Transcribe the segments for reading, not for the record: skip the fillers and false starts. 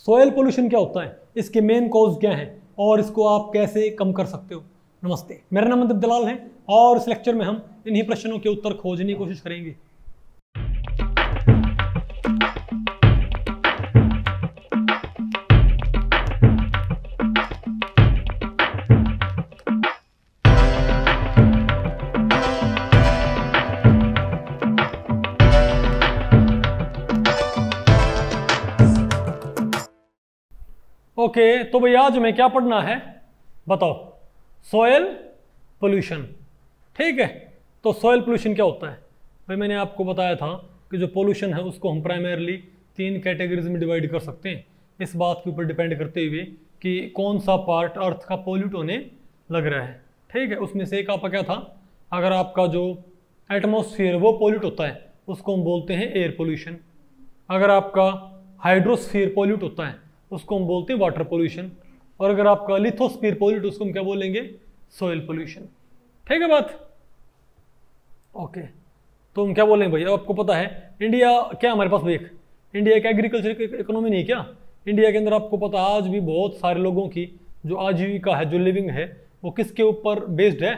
Soil pollution क्या होता है, इसके मेन कॉज क्या है और इसको आप कैसे कम कर सकते हो। नमस्ते, मेरा नाम मनदीप दलाल है और इस लेक्चर में हम इन्हीं प्रश्नों के उत्तर खोजने की कोशिश करेंगे। ओके, तो भाई आज हमें क्या पढ़ना है बताओ, सॉयल पोल्यूशन। ठीक है, तो सॉयल पोल्यूशन क्या होता है भाई, मैंने आपको बताया था कि जो पोल्यूशन है उसको हम प्राइमरली 3 कैटेगरीज में डिवाइड कर सकते हैं, इस बात के ऊपर डिपेंड करते हुए कि कौन सा पार्ट अर्थ का पोल्यूट होने लग रहा है। ठीक है, उसमें से एक आपका क्या था, अगर आपका जो एटमॉस्फेयर वो पोल्यूट होता है उसको हम बोलते हैं एयर पोल्यूशन। अगर आपका हाइड्रोस्फीयर पोल्यूट होता है उसको हम बोलते हैं वाटर पोल्यूशन। और अगर आपका लिथोस्फीयर पोल्यूट उसको हम क्या बोलेंगे, सॉइल पोल्यूशन। ठीक है बात, ओके। तो हम क्या बोलेंगे भाई, आपको पता है इंडिया क्या हमारे पास भाई, इंडिया एक एग्रीकल्चर इकोनॉमी नहीं क्या, इंडिया के अंदर आपको पता है आज भी बहुत सारे लोगों की जो आजीविका है, जो लिविंग है, वो किसके ऊपर बेस्ड है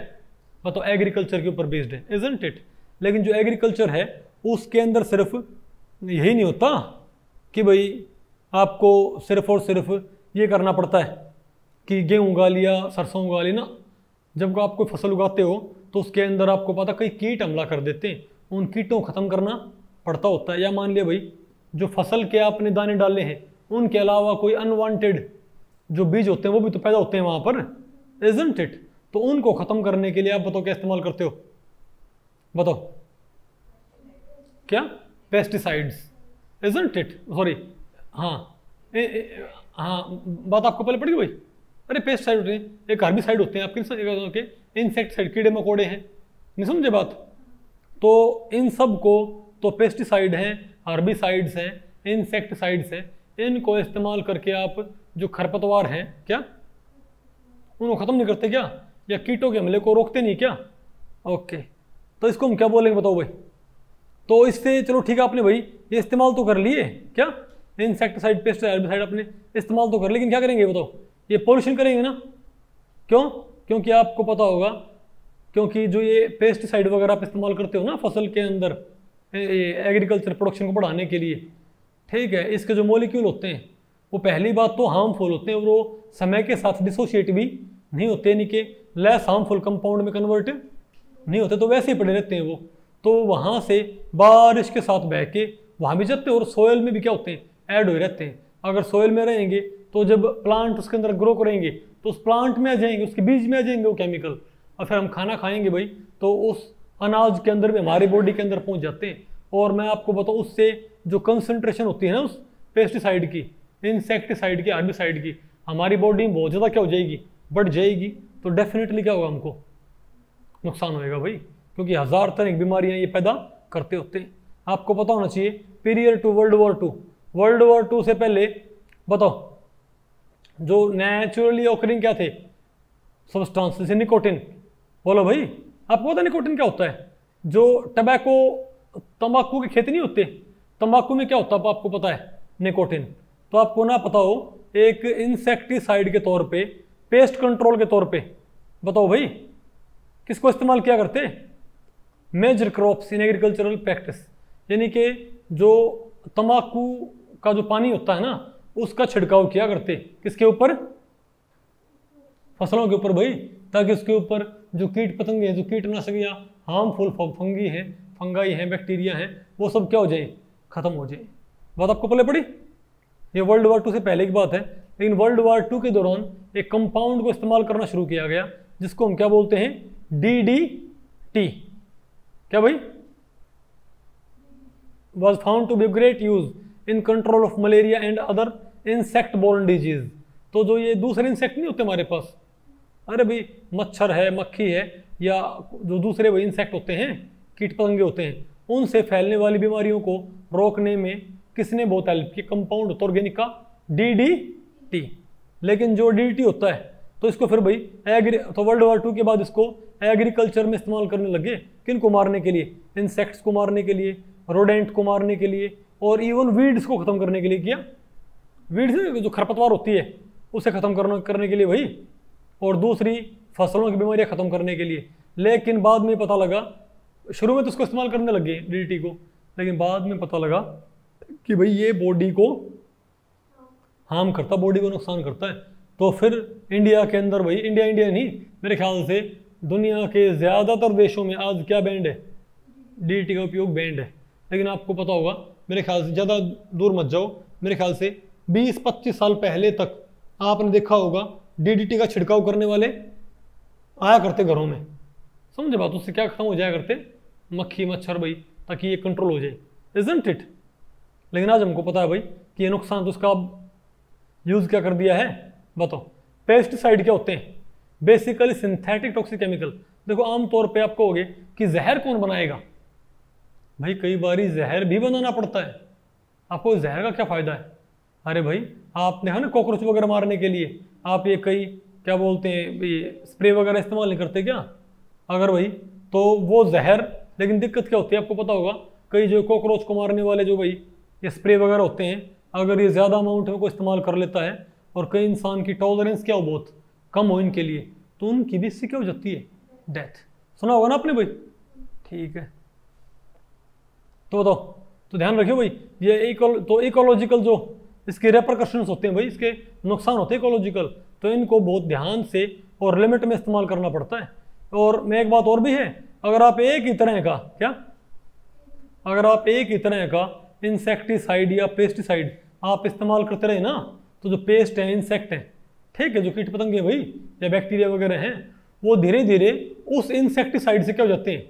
बताओ, एग्रीकल्चर के ऊपर बेस्ड है, इजंट इट। लेकिन जो एग्रीकल्चर है उसके अंदर सिर्फ यही नहीं होता कि भाई आपको सिर्फ और सिर्फ ये करना पड़ता है कि गेहूँ उगा लिया, सरसों उगा ली ना। जब आप कोई फसल उगाते हो तो उसके अंदर आपको पता कई कीट हमला कर देते हैं, उन कीटों को ख़त्म करना पड़ता होता है। या मान लिया भाई जो फसल के आपने दाने डाले हैं उनके अलावा कोई अनवांटेड जो बीज होते हैं वो भी तो पैदा होते हैं वहाँ पर, इजंट इट। तो उनको ख़त्म करने के लिए आप बताओ क्या इस्तेमाल करते हो, बताओ क्या, पेस्टिसाइड्स, इजंट इट। सॉरी, हाँ हाँ बात आपको पहले पड़ी भाई, अरे पेस्टिसाइड होते हैं, एक हार्बिसाइड होते हैं आपके, इंसेक्टिसाइड कीड़े मकोड़े हैं, नहीं समझे बात। तो इन सब को तो पेस्टिसाइड हैं, हार्बिसाइड्स हैं, इंसेक्टिसाइड्स हैं, इनको इस्तेमाल करके आप जो खरपतवार हैं क्या उनको ख़त्म नहीं करते क्या, या कीटों के हमले को रोकते नहीं क्या। ओके, तो इसको हम क्या बोलेंगे बताओ भाई। तो इससे चलो ठीक है, आपने भाई ये इस्तेमाल तो कर लिए क्या, इंसेक्टिसाइड पेस्टिसाइड हार्बिसाइड आपने इस्तेमाल तो कर, लेकिन क्या करेंगे बताओ, ये पोल्यूशन करेंगे ना। क्यों, क्योंकि आपको पता होगा, क्योंकि जो ये पेस्टिसाइड वगैरह आप इस्तेमाल करते हो ना फसल के अंदर एग्रीकल्चर प्रोडक्शन को बढ़ाने के लिए, ठीक है, इसके जो मॉलिक्यूल होते हैं वो पहली बात तो हार्मफुल होते हैं और वो समय के साथ डिसोशिएट भी नहीं होते, यानी कि लेस हार्मफुल कंपाउंड में कन्वर्ट नहीं होते, तो वैसे ही पड़े रहते हैं वो। तो वहाँ से बारिश के साथ बह के वहाँ भी जाते हैं और सोयल में भी क्या होते हैं, ऐड हो रहते हैं। अगर सोयल में रहेंगे तो जब प्लांट उसके अंदर ग्रो करेंगे तो उस प्लांट में आ जाएंगे, उसके बीज में आ जाएंगे वो केमिकल, और फिर हम खाना खाएंगे भाई तो उस अनाज के अंदर भी हमारी बॉडी के अंदर पहुंच जाते हैं। और मैं आपको बताऊं उससे जो कंसंट्रेशन होती है ना उस पेस्टिसाइड की, इंसेक्टिसाइड की, हार्बिसाइड की, हमारी बॉडी में बहुत ज़्यादा क्या हो जाएगी, बढ़ जाएगी। तो डेफिनेटली क्या होगा, हमको नुकसान होएगा भाई, क्योंकि 1000 तरह की बीमारियाँ ये पैदा करते होते हैं। आपको पता होना चाहिए period to World War II से पहले बताओ जो नेचुरली ऑकरिंग क्या थे सब्सटेंस, जैसे निकोटिन, बोलो भाई आपको पता निकोटिन क्या होता है। जो टबैको तंबाकू के खेती नहीं होते, तंबाकू में क्या होता है आपको पता है, निकोटिन। तो आपको ना पता हो, एक इंसेक्टिसाइड के तौर पे, पेस्ट कंट्रोल के तौर पे बताओ भाई किसको इस्तेमाल किया करते, major crops in agricultural practice, यानी कि जो तंबाकू का जो पानी होता है ना उसका छिड़काव किया करते, किसके ऊपर, फसलों के ऊपर भाई, ताकि उसके ऊपर जो कीट पतंगे हैं, जो कीटनाशक या हार्मफुल फंगी हैं, फंगाई हैं, बैक्टीरिया हैं, वो सब क्या हो जाए, खत्म हो जाए। बात आपको पहले पड़ी, ये World War II से पहले की बात है। लेकिन World War II के दौरान एक कंपाउंड को इस्तेमाल करना शुरू किया गया जिसको हम क्या बोलते हैं, DDT। क्या भाई, was found to be of great use in control of malaria and other insect borne disease। तो जो ये दूसरे इंसेक्ट नहीं होते हमारे पास, अरे भाई मच्छर है, मक्खी है, या जो दूसरे वही इंसेक्ट होते हैं, कीट पतंगे होते हैं, उनसे फैलने वाली बीमारियों को रोकने में किसने बहुत हेल्प की, कंपाउंड होता है ऑर्गेनिक का DDT। लेकिन जो DDT होता है तो इसको फिर भाई तो World War II के बाद इसको एग्रीकल्चर में इस्तेमाल करने लगे, किन को मारने के लिए, इंसेक्ट्स को मारने के लिए, रोडेंट को मारने के लिए, और इवन वीड्स को खत्म करने के लिए किया वीड्स जो खरपतवार होती है उसे ख़त्म करने के लिए भाई, और दूसरी फसलों की बीमारियां ख़त्म करने के लिए। लेकिन बाद में पता लगा, शुरू में तो उसको इस्तेमाल करने लगे डीडीटी को, लेकिन बाद में पता लगा कि भाई ये बॉडी को हार्म करता, बॉडी को नुकसान करता है। तो फिर इंडिया के अंदर भाई, इंडिया नहीं, मेरे ख्याल से दुनिया के ज़्यादातर देशों में आज क्या बैंड है, डीडीटी का उपयोग बैंड है। लेकिन आपको पता होगा, मेरे ख्याल से ज़्यादा दूर मत जाओ, मेरे ख्याल से 20-25 साल पहले तक आपने देखा होगा डीडीटी का छिड़काव करने वाले आया करते घरों में, समझे बात। उससे क्या खत्म हो जाया करते, मक्खी मच्छर भाई, ताकि ये कंट्रोल हो जाए, इजंट इट। लेकिन आज हमको पता है भाई कि ये नुकसान, तो उसका यूज़ क्या कर दिया है, बताओ। पेस्टिसाइड क्या होते हैं, बेसिकली सिंथेटिक टॉक्सिक केमिकल। देखो आमतौर पे आप कहोगे कि जहर कौन बनाएगा, भाई कई बार जहर भी बनाना पड़ता है। आपको जहर का क्या फ़ायदा है, अरे भाई आपने है ना कॉकरोच वगैरह मारने के लिए आप ये कई क्या बोलते हैं ये स्प्रे वगैरह इस्तेमाल नहीं करते क्या, अगर भाई तो वो जहर। लेकिन दिक्कत क्या होती है आपको पता होगा, कई जो कॉकरोच को मारने वाले जो भाई ये स्प्रे वगैरह होते हैं, अगर ये ज़्यादा अमाउंट में को इस्तेमाल कर लेता है और कई इंसान की टॉलरेंस क्या हो बहुत कम हो इनके लिए, तो उनकी भी इससे क्या हो जाती है, डेथ। सुना होगा ना आपने भाई, ठीक है। तो बताओ, तो ध्यान रखियो भाई, ये इकोलॉजिकल जो इसके रेपरकशंस होते हैं भाई, इसके नुकसान होते हैं इकोलॉजिकल, तो इनको बहुत ध्यान से और लिमिट में इस्तेमाल करना पड़ता है। और मैं एक बात और भी है, अगर आप एक ही तरह का अगर आप एक ही तरह का इंसेक्टिसाइड या पेस्टिसाइड आप इस्तेमाल करते रहे ना, तो जो पेस्ट है, इंसेक्ट है, ठीक है, जो कीट पतंगे हैं भाई या बैक्टीरिया वगैरह हैं, वो धीरे धीरे उस इंसेक्टिसाइड से क्या हो जाते हैं,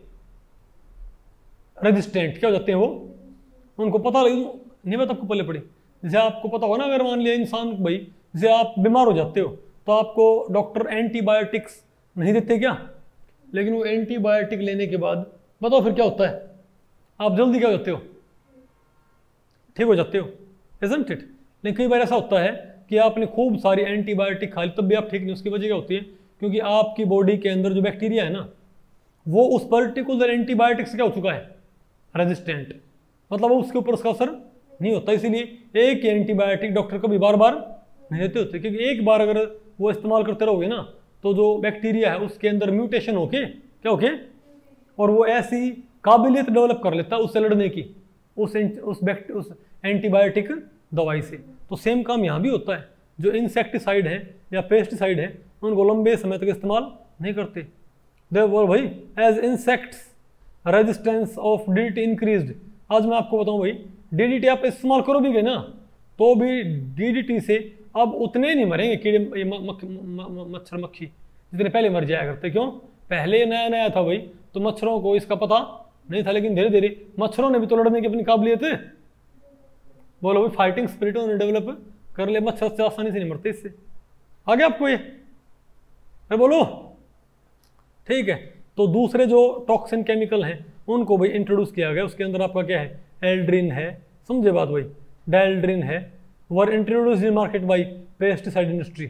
रेजिस्टेंट क्या हो जाते हैं, वो उनको पता नहीं बात आपको पहले पड़ी। जैसे आपको पता होगा ना, अगर मान लिया इंसान भाई, जैसे आप बीमार हो जाते हो तो आपको डॉक्टर एंटीबायोटिक्स नहीं देते क्या, लेकिन वो एंटीबायोटिक लेने के बाद बताओ फिर क्या होता है, आप जल्दी क्या हो जाते हो, ठीक हो जाते हो, इजंट इट। लेकिन कई बार ऐसा होता है कि आपने खूब सारी एंटीबायोटिक खा ली तब भी आप ठीक नहीं, उसकी वजह क्या होती है, क्योंकि आपकी बॉडी के अंदर जो बैक्टीरिया है ना, वो उस पर्टिकुलर एंटीबायोटिक से क्या हो चुका है, रेजिस्टेंट, मतलब उसके ऊपर उसका असर नहीं होता। इसीलिए एक ही एंटीबायोटिक डॉक्टर कभी बार बार नहीं देते होते, क्योंकि एक बार अगर वो इस्तेमाल करते रहोगे ना, तो जो बैक्टीरिया है उसके अंदर म्यूटेशन होके क्या होके, और वो ऐसी काबिलियत डेवलप कर लेता है उससे लड़ने की, उस एंटीबायोटिक दवाई से। तो सेम काम यहाँ भी होता है, जो इंसेक्टिसाइड है या पेस्टिसाइड है उनको लंबे समय तक इस्तेमाल नहीं करते। देखो भाई, as insects resistance of DDT increased. आज मैं आपको बताऊं भाई, डीडीटी आप इस्तेमाल करो भी गए ना, तो भी डीडीटी से अब उतने नहीं मरेंगे कीड़े मच्छर मक्खी जितने पहले मर जाया करते। क्यों, पहले नया नया था भाई, तो मच्छरों को इसका पता नहीं था, लेकिन धीरे धीरे मच्छरों ने भी तो लड़ने की अपनी काबिलियत है, बोलो भाई फाइटिंग स्पिरिट उन्होंने डेवलप कर लिया, मच्छर से आसानी से नहीं मरते इससे। आगे आपको ये अरे बोलो, ठीक है। तो दूसरे जो टॉक्सिन केमिकल हैं उनको भाई इंट्रोड्यूस किया गया, उसके अंदर आपका क्या है, एल्ड्रिन है, समझे बात भाई, डाल्ड्रिन है, वर introduce in market by pesticide industry,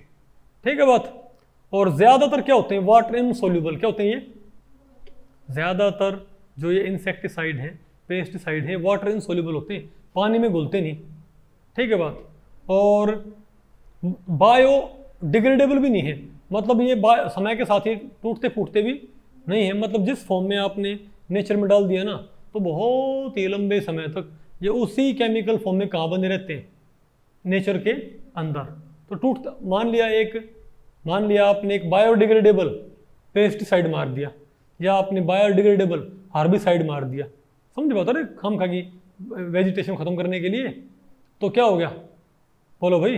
ठीक है बात। और ज्यादातर क्या होते हैं, वाटर इनसोल्यूबल क्या होते हैं ये, ज्यादातर जो ये इंसेक्टिसाइड है, पेस्टिसाइड है, वाटर इनसोल्यूबल होते हैं, पानी में घुलते नहीं, ठीक है बात। और बायोडिग्रेडेबल भी नहीं है, मतलब ये समय के साथ ही टूटते फूटते भी नहीं है, मतलब जिस फॉर्म में आपने नेचर में डाल दिया ना, तो बहुत ही लंबे समय तक ये उसी केमिकल फॉर्म में कहाँ बने रहते हैं, नेचर के अंदर। तो टूटता, मान लिया आपने एक बायोडिग्रेडेबल पेस्टिसाइड मार दिया, या आपने बायोडिग्रेडेबल हार्बिसाइड मार दिया, समझ बात है, खाम खा की वेजिटेशन खत्म करने के लिए, तो क्या हो गया, बोलो भाई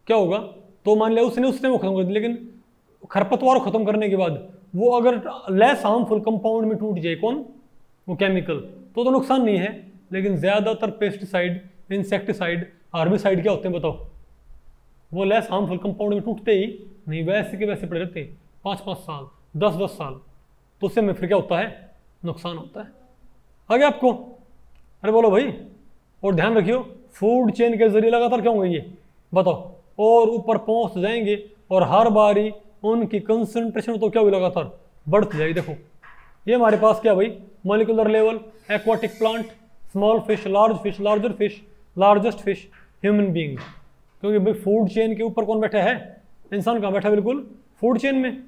क्या होगा। तो मान लिया उसने वो खत्म कर दिया, लेकिन खरपतवार को खत्म करने के बाद वो अगर लेस हार्मफुल कंपाउंड में टूट जाए, कौन, वो केमिकल, तो नुकसान नहीं है। लेकिन ज़्यादातर पेस्टिसाइड, इंसेक्टिसाइड, हार्बिसाइड क्या होते हैं बताओ, वो लेस हार्मफुल कंपाउंड में टूटते ही नहीं, वैसे के वैसे पड़े रहते हैं 5-5 साल, 10-10 साल, तो उससे में फिर क्या होता है, नुकसान होता है। आगे आपको अरे बोलो भाई, और ध्यान रखियो फूड चेन के जरिए लगातार क्या होंगे ये बताओ, और ऊपर पहुंच जाएंगे, और हर बारी उनकी कंसंट्रेशन तो क्या हुई, लगातार बढ़ती जाएगी। देखो ये हमारे पास क्या भाई, molecular level, aquatic plant, small fish, larger fish, largest fish, human being, क्योंकि भाई फूड चेन के ऊपर कौन बैठा है? इंसान कहाँ बैठा है? बिल्कुल फूड चेन में।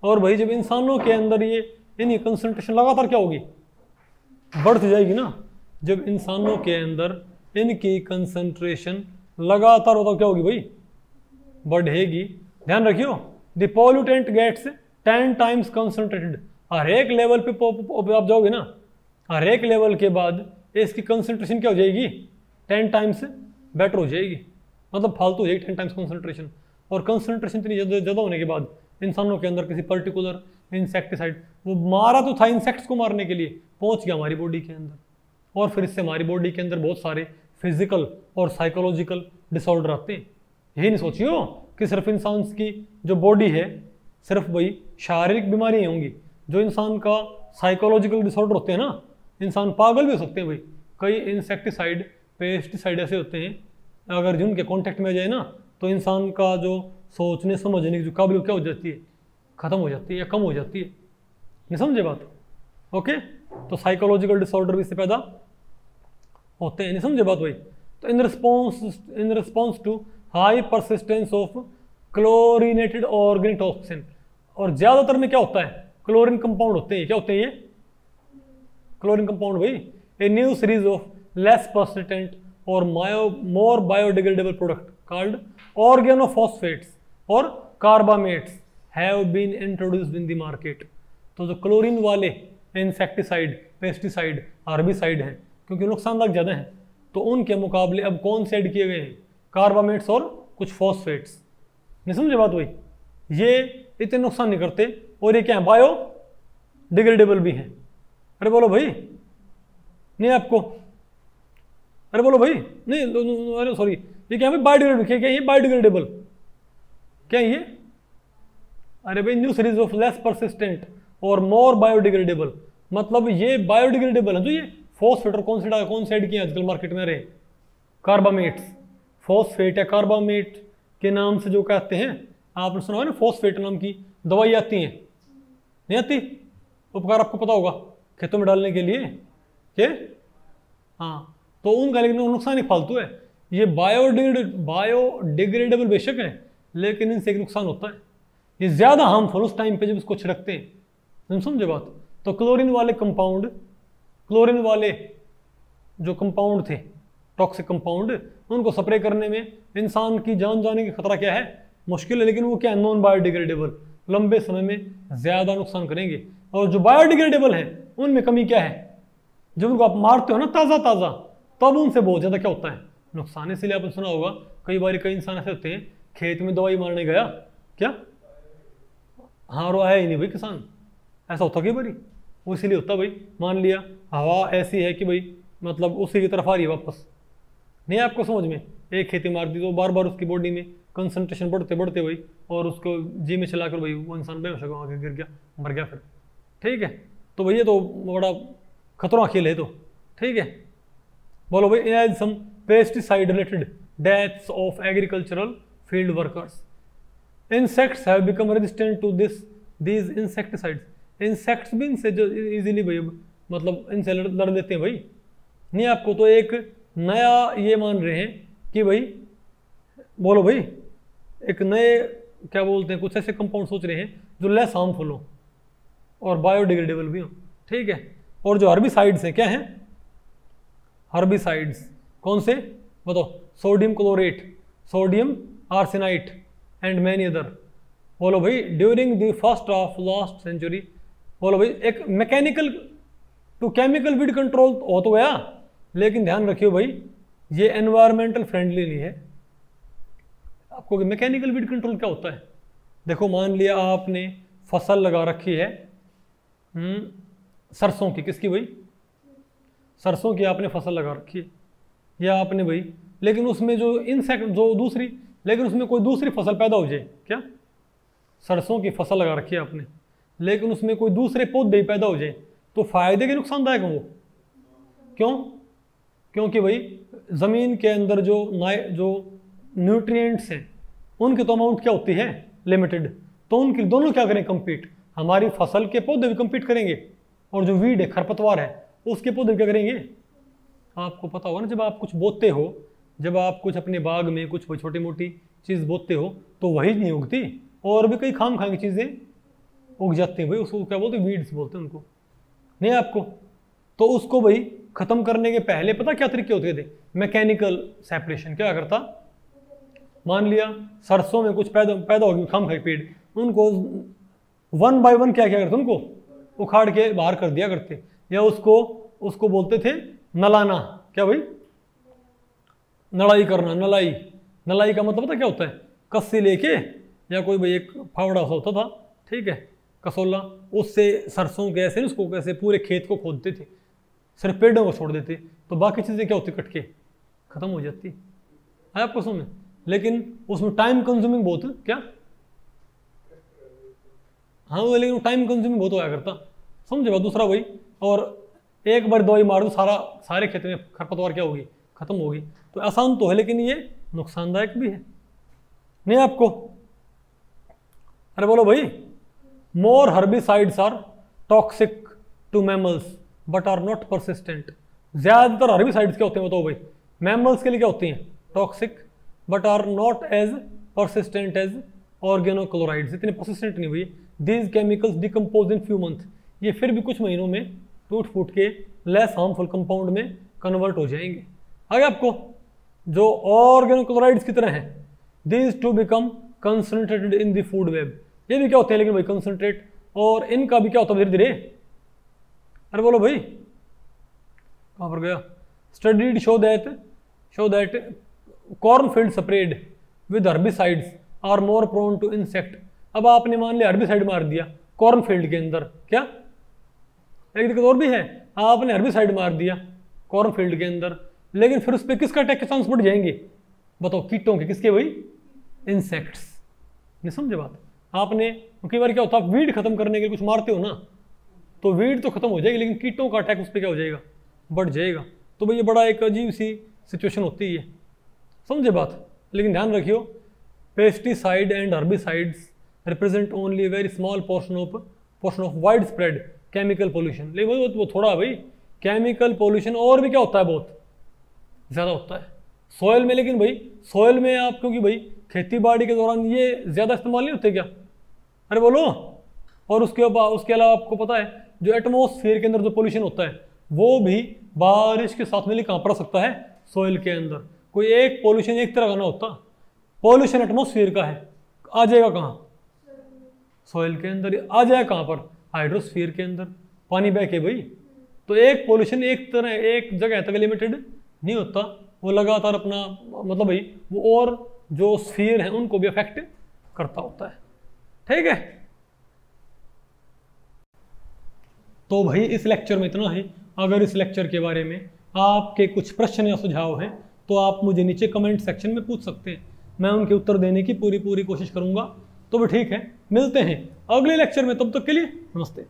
और भाई जब इंसानों के अंदर ये इनकी कंसंट्रेशन लगातार क्या होगी? बढ़ती जाएगी ना। जब इंसानों के अंदर इनकी कंसंट्रेशन लगातार होता क्या होगी भाई? बढ़ेगी। ध्यान रखियो, the pollutant gets 10 times concentrated. हर एक लेवल पे आप जाओगे ना, हर एक लेवल के बाद इसकी कंसंट्रेशन क्या हो जाएगी? 10 टाइम्स बेटर हो जाएगी, मतलब फालतू हो जाएगी 10 टाइम्स कंसंट्रेशन। और कंसंट्रेशन इतनी ज़्यादा होने के बाद इंसानों के अंदर किसी पर्टिकुलर इंसेक्टिसाइड, वो मारा तो था इंसेक्ट्स को मारने के लिए, पहुंच गया हमारी बॉडी के अंदर, और फिर इससे हमारी बॉडी के अंदर बहुत सारे फिजिकल और साइकोलॉजिकल डिसऑर्डर आते हैं। यही नहीं सोचियो कि सिर्फ इंसान की जो बॉडी है सिर्फ वही शारीरिक बीमारियाँ होंगी, जो इंसान का साइकोलॉजिकल डिसऑर्डर होते हैं ना, इंसान पागल भी हो सकते हैं भाई। कई इंसेक्टिसाइड, पेस्टिसाइड ऐसे होते हैं अगर जिनके कांटेक्ट में आ जाए ना, तो इंसान का जो सोचने समझने की जो काबिलियत क्या हो जाती है? खत्म हो जाती है या कम हो जाती है। नहीं समझे बात? ओके, तो साइकोलॉजिकल डिसऑर्डर भी इससे पैदा होते हैं। नहीं समझे बात भाई? तो in response to high persistence of chlorinated organic toxin, और ज्यादातर में क्या होता है? क्लोरीन कंपाउंड होते हैं। क्या होते हैं ये? क्लोरीन कंपाउंड भाई। A new series of less persistent और more biodegradable product called organophosphates और carbamates have been introduced in the market. तो जो क्लोरीन वाले इंसेक्टिसाइड, पेस्टिसाइड, हर्बिसाइड हैं, क्योंकि नुकसानदायक ज़्यादा हैं, तो उनके मुकाबले अब कौन से ऐड किए गए हैं? कार्बामेट्स और कुछ फॉस्फेट्स। नहीं समझे बात भाई? ये इतने नुकसान नहीं करते, और ये क्या है? बायो डिग्रेडेबल भी हैं। अरे बोलो भाई, नहीं आपको? अरे बोलो भाई, नहीं, अरे सॉरी, ये क्या है भाई? बायोडिग्रेडेबल। क्या है ये? बायोडिग्रेडेबल क्या है ये? अरे भाई new series of less persistent और मोर बायोडिग्रेडेबल, मतलब ये बायोडिग्रेडेबल है। जो ये फॉस्फेट और कौन से ऐड किए आजकल मार्केट में? रहे कार्बामेट्स। फॉस्फेट या कार्बामेट के नाम से जो कहते हैं, आपने सुना है ना, फॉस्फेट नाम की दवाई आती है, नहीं आती? उपकार आपको पता होगा, खेतों में डालने के लिए के। हाँ, तो उनका लेकिन नुकसान ही फालतू है। ये बायोडिग्रेडेबल बेशक है, लेकिन इनसे एक नुकसान होता है, ये ज़्यादा हार्मफुल उस टाइम पे जब इसको छिड़कते हैं। तुम समझे बात? तो क्लोरीन वाले जो कंपाउंड थे, टॉक्सिक कंपाउंड, उनको स्प्रे करने में इंसान की जान जाने की खतरा क्या है? मुश्किल है, लेकिन वो क्या है? नॉन बायोडिग्रेडेबल, लंबे समय में ज़्यादा नुकसान करेंगे। और जो बायोडिग्रेडेबल है उनमें कमी क्या है? जब उनको आप मारते हो ना ताज़ा, तब उनसे बहुत ज़्यादा क्या होता है? नुकसान। इसलिए आपने सुना होगा कई बार कई इंसान ऐसे होते हैं, खेत में दवाई मारने गया, क्या हाँ रो आया ही नहीं भाई किसान, ऐसा होता कई बारी। वो इसीलिए होता भाई, मान लिया हवा ऐसी है कि भाई मतलब उसी की तरफ आ रही है वापस, नहीं आपको समझ में, एक खेती मार दी तो बार बार उसकी बॉडी में कंसंट्रेशन बढ़ते भाई, और उसको जी में चलाकर भाई वो इंसान बेहोश हो गया, आगे गिर गया, मर गया फिर। ठीक है, तो भैया तो बड़ा खतरनाक खेल है तो। ठीक है, बोलो भाई, as some pesticide related deaths of agricultural field workers, insects have become resistant to these insecticides. Insects भी इनसे जो इजीली भाई मतलब इनसे लड़ लेते हैं भाई। नहीं आपको तो एक नया ये मान रहे हैं कि भाई, बोलो भाई, एक नए क्या बोलते हैं, कुछ ऐसे कंपाउंड सोच रहे हैं जो लेस हार्मफुल हो और बायोडिग्रेडेबल भी हो। ठीक है, और जो हर्बिसाइड्स हैं क्या हैं? हर्बिसाइड्स कौन से बताओ? Sodium chlorate, sodium arsenite and many other. बोलो भाई, during the first of last century, बोलो भाई, एक mechanical to chemical weed control हो तो गया, लेकिन ध्यान रखियो भाई ये एनवायरमेंटल फ्रेंडली नहीं है। आपको मैकेनिकल वीड कंट्रोल क्या होता है? देखो मान लिया आपने फसल लगा रखी है सरसों की, किसकी भाई? सरसों की आपने फसल लगा रखी है, या आपने भाई, लेकिन उसमें जो इंसेक्ट जो दूसरी, लेकिन उसमें कोई दूसरी फसल पैदा हो जाए, क्या? सरसों की फसल लगा रखी है आपने, लेकिन उसमें कोई दूसरे पौधे ही पैदा हो जाए, तो फायदे के नुकसानदायक है वो। क्यों? क्योंकि भाई ज़मीन के अंदर जो न्यूट्रिएंट्स हैं उनकी तो अमाउंट क्या होती है? लिमिटेड। तो उनकी दोनों क्या करें? कंपीट। हमारी फसल के पौधे भी कंपीट करेंगे, और जो वीड है, खरपतवार है, उसके पौधे क्या करेंगे? आपको पता होगा ना, जब आप कुछ बोते हो जब आप कुछ अपने बाग में कुछ छोटी मोटी चीज़ बोते हो तो वही नहीं उगती, और भी कई खाम खाम की चीज़ें उग जाती हैं भाई, उसको क्या बोलते हैं, वीड्स बोलते हैं उनको, नहीं आपको। तो उसको भाई ख़त्म करने के पहले पता क्या तरीके होते थे, मैकेनिकल सेपरेशन। क्या करता, मान लिया सरसों में कुछ पैदा होगी खाम खाई पेड़, उनको 1 बाय 1 क्या करते, उनको उखाड़ के बाहर कर दिया करते, या उसको बोलते थे नलाना। क्या भाई, नलाई करना, नलाई का मतलब पता क्या होता है, कस्सी लेके या कोई भाई एक फावड़ा सा होता था, ठीक है, कसौला, उससे सरसों के ऐसे उसको कैसे पूरे खेत को खोदते थे, सिर्फ पेड़ों को छोड़ देते, तो बाकी चीज़ें क्या होती, कट के खत्म हो जाती है आपको समझ। लेकिन उसमें टाइम कंज्यूमिंग बहुत, क्या, हाँ वो, लेकिन टाइम कंज्यूमिंग बहुत होया करता, समझे बात। दूसरा भाई, और एक बार दवाई मार दो सारे खेत में खरपतवार क्या होगी, खत्म होगी। तो आसान तो है लेकिन ये नुकसानदायक भी है, नहीं आपको। अरे बोलो भाई, more herbicides are toxic to mammals but are not persistent. ज्यादातर हर्बिसाइड्स क्या होते हैं बताओ भाई, मैमल्स के लिए क्या होती हैं, toxic, but are not as persistent as organochlorides, इतने परसिस्टेंट नहीं हुई। These chemicals decompose in few month, ये फिर भी कुछ महीनों में टूट फूट के लेस हार्मफुल कंपाउंड में कन्वर्ट हो जाएंगे। आगे आपको जो ऑर्गेनोक्लोराइड्स की तरह हैं, these to become concentrated in the food web, ये भी क्या होते हैं लेकिन भाई कंसंट्रेट, और इनका भी क्या होता है धीरे धीरे। अरे बोलो भाई, कहाँ पर गया, studied show that cornfield spread with herbicides are more prone to insect. अब आपने मान लिया हर्बिसाइड मार दिया कॉर्नफील्ड के अंदर, क्या एक दिक्कत और भी है, आपने हर्बिसाइड मार दिया कॉर्नफील्ड के अंदर, लेकिन फिर उस पर किसका अटैक के चांस बढ़ जाएंगे बताओ, कीटों के, किसके भाई, इंसेक्ट्स। नहीं समझे बात आपने। कई बार क्या होता है, वीड खत्म करने के लिए कुछ मारते हो ना, तो वीड तो खत्म हो जाएगी लेकिन कीटों का अटैक उस पर क्या हो जाएगा, बढ़ जाएगा। तो भाई ये बड़ा एक अजीब सी सिचुएशन होती है, समझे बात। लेकिन ध्यान रखियो, pesticide and herbicides represent only very small portion of wide spread chemical pollution. लेकिन वो थोड़ा भाई केमिकल पोल्यूशन और भी क्या होता है, बहुत ज़्यादा होता है सॉइल में। लेकिन भाई सॉइल में आप, क्योंकि भाई खेती बाड़ी के दौरान ये ज़्यादा इस्तेमाल नहीं होते क्या, अरे बोलो। और उसके अलावा आपको पता है जो एटमॉस्फेयर के अंदर जो पोल्यूशन होता है वो भी बारिश के साथ में कहाँ पड़ सकता है, सॉइल के अंदर। कोई एक पोल्यूशन एक तरह का ना होता, पोल्यूशन एटमॉस्फेयर का है, आ जाएगा कहाँ, सॉइल के अंदर। आ जाएगा कहाँ पर, हाइड्रोस्फीयर के अंदर, पानी बह के भाई। तो एक पोल्यूशन एक जगह तक लिमिटेड नहीं होता, वो लगातार अपना मतलब भाई वो और जो स्फीयर है उनको भी अफेक्ट करता होता है, ठीक है। तो भाई इस लेक्चर में इतना ही। अगर इस लेक्चर के बारे में आपके कुछ प्रश्न या सुझाव हैं तो आप मुझे नीचे कमेंट सेक्शन में पूछ सकते हैं, मैं उनके उत्तर देने की पूरी कोशिश करूंगा। तो भी ठीक है, मिलते हैं अगले लेक्चर में, तब तक के लिए नमस्ते।